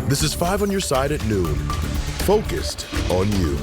This is 5 on your side at noon. Focused on you.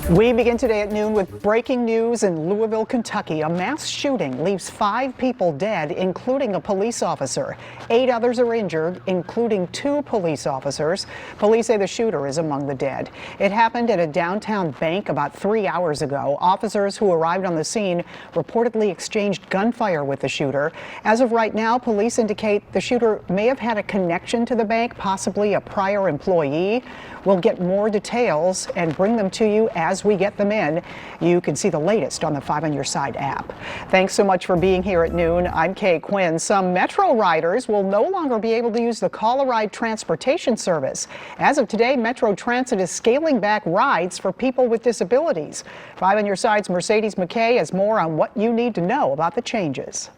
We begin today at noon with breaking news in Louisville, Kentucky. A mass shooting leaves 5 people dead, including a police officer. 8 others are injured, including 2 police officers. Police say the shooter is among the dead. It happened at a downtown bank about 3 hours ago. Officers who arrived on the scene reportedly exchanged gunfire with the shooter. As of right now, police indicate the shooter may have had a connection to the bank, possibly a prior employee. We'll get more details and bring them to you as we get them in. You can see the latest on the 5 on Your Side app. Thanks so much for being here at noon. I'm Kay Quinn. Some Metro riders will no longer be able to use the Call-A-Ride transportation service. As of today, Metro Transit is scaling back rides for people with disabilities. 5 on Your Side's Mercedes McKay has more on what you need to know about the changes.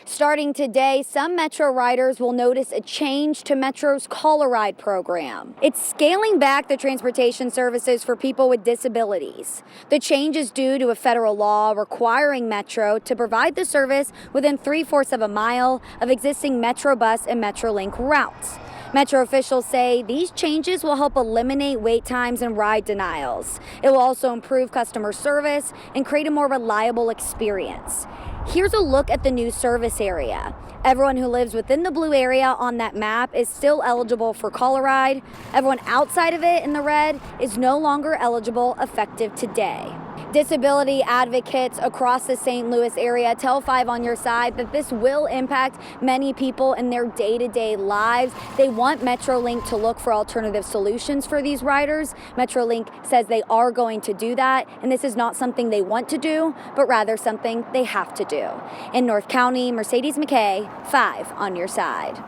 Starting today, some Metro riders will notice a change to Metro's Call-A-Ride program. It's scaling back the transportation services for people with disabilities. The change is due to a federal law requiring Metro to provide the service within 3/4 of a mile of existing Metrobus and Metrolink routes. Metro officials say these changes will help eliminate wait times and ride denials. It will also improve customer service and create a more reliable experience. Here's a look at the new service area. Everyone who lives within the blue area on that map is still eligible for Call-A-Ride. Everyone outside of it in the red is no longer eligible effective today. Disability advocates across the St. Louis area tell 5 on Your Side that this will impact many people in their day-to-day lives. They want Metrolink to look for alternative solutions for these riders. Metrolink says they are going to do that, and this is not something they want to do, but rather something they have to do. In North County, Mercedes McKay, 5 on Your Side.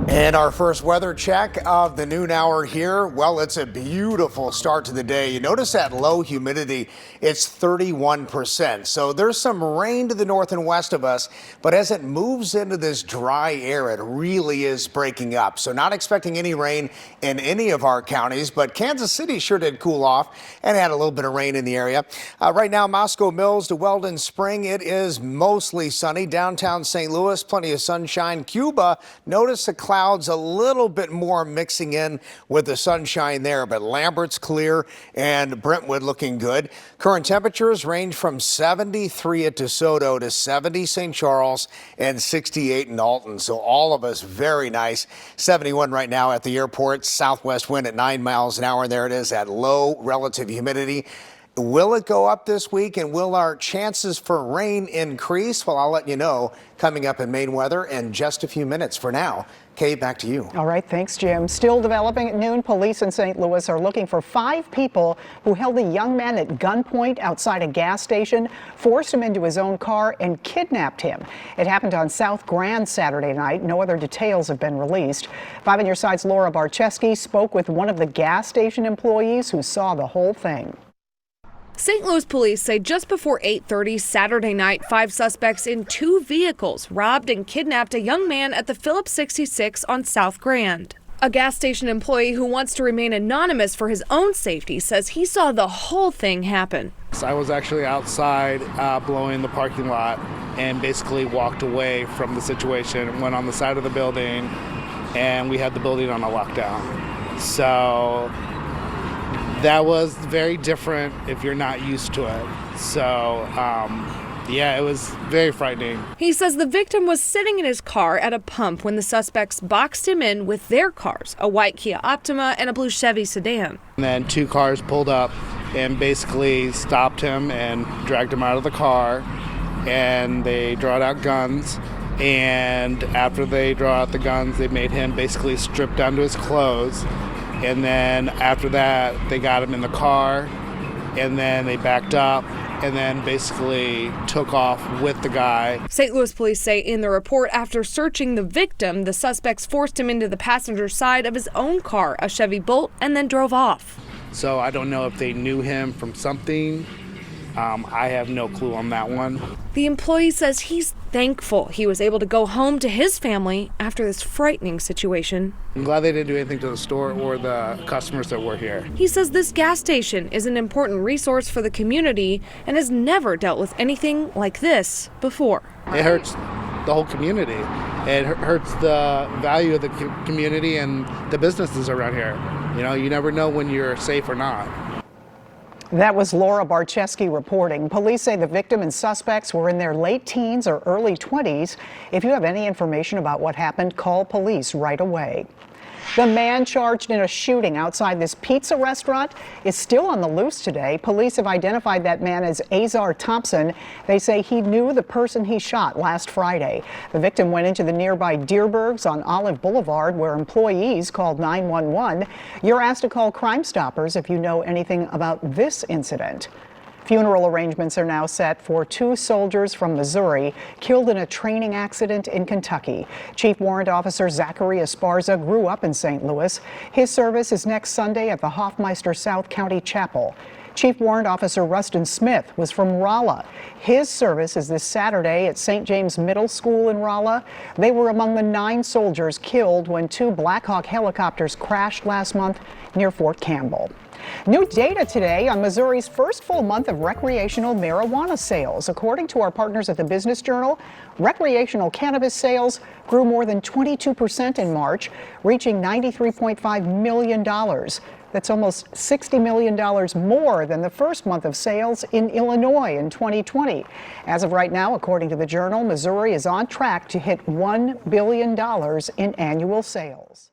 And our first weather check of the noon hour here. Well, it's a beautiful start to the day. You notice that low humidity, it's 31%. So there's some rain to the north and west of us, but as it moves into this dry air, it really is breaking up. So not expecting any rain in any of our counties, but Kansas City sure did cool off and had a little bit of rain in the area. Right now, Moscow Mills to Weldon Spring, it is mostly sunny. Downtown St. Louis, plenty of sunshine. Cuba, notice the clouds a little bit more mixing in with the sunshine there, but Lambert's clear and Brentwood looking good. Current temperatures range from 73 at DeSoto to 70 St. Charles and 68 in Alton. So all of us very nice. 71 right now at the airport. Southwest wind at 9 miles an hour. There it is at low relative humidity. Will it go up this week, and will our chances for rain increase? Well, I'll let you know coming up in Maine weather in just a few minutes. For now, Kay, back to you. All right, thanks, Jim. Still developing at noon, police in St. Louis are looking for 5 people who held a young man at gunpoint outside a gas station, forced him into his own car, and kidnapped him. It happened on South Grand Saturday night. No other details have been released. 5 on Your Side's Laura Barcheski spoke with one of the gas station employees who saw the whole thing. St. Louis police say just before 8:30 Saturday night, 5 suspects in 2 vehicles robbed and kidnapped a young man at the Phillips 66 on South Grand. A gas station employee who wants to remain anonymous for his own safety says he saw the whole thing happen. I was actually outside blowing the parking lot and basically walked away from the situation, went on the side of the building, and we had the building on a lockdown. So that was very different if you're not used to it. So, yeah, it was very frightening. He says the victim was sitting in his car at a pump when the suspects boxed him in with their cars, a white Kia Optima and a blue Chevy sedan. And then 2 cars pulled up and basically stopped him and dragged him out of the car, and they brought out guns. And after they draw out the guns, they made him basically strip down to his clothes. And then after that, they got him in the car, and then they backed up and then basically took off with the guy. St. Louis police say in the report, after searching the victim, the suspects forced him into the passenger side of his own car, a Chevy Bolt, and then drove off. So I don't know if they knew him from something. I have no clue on that one. The employee says he's thankful he was able to go home to his family after this frightening situation. I'm glad they didn't do anything to the store or the customers that were here. He says this gas station is an important resource for the community and has never dealt with anything like this before. It hurts. the whole community. It hurts the value of the community and the businesses around here. You know, you never know when you're safe or not. That was Laura Barczewski reporting. Police say the victim and suspects were in their late teens or early 20s. If you have any information about what happened, call police right away. The man charged in a shooting outside this pizza restaurant is still on the loose today. Police have identified that man as Azar Thompson. They say he knew the person he shot last Friday. The victim went into the nearby Dierbergs on Olive Boulevard, where employees called 911. You're asked to call Crime Stoppers if you know anything about this incident. Funeral arrangements are now set for 2 soldiers from Missouri killed in a training accident in Kentucky. Chief Warrant Officer Zachary Esparza grew up in St. Louis. His service is next Sunday at the Hoffmeister South County Chapel. Chief Warrant Officer Rustin Smith was from Rolla. His service is this Saturday at St. James Middle School in Rolla. They were among the 9 soldiers killed when 2 Black Hawk helicopters crashed last month near Fort Campbell. New data today on Missouri's first full month of recreational marijuana sales. According to our partners at the Business Journal, recreational cannabis sales grew more than 22% in March, reaching $93.5 million. That's almost $60 million more than the first month of sales in Illinois in 2020. As of right now, according to the Journal, Missouri is on track to hit $1 billion in annual sales.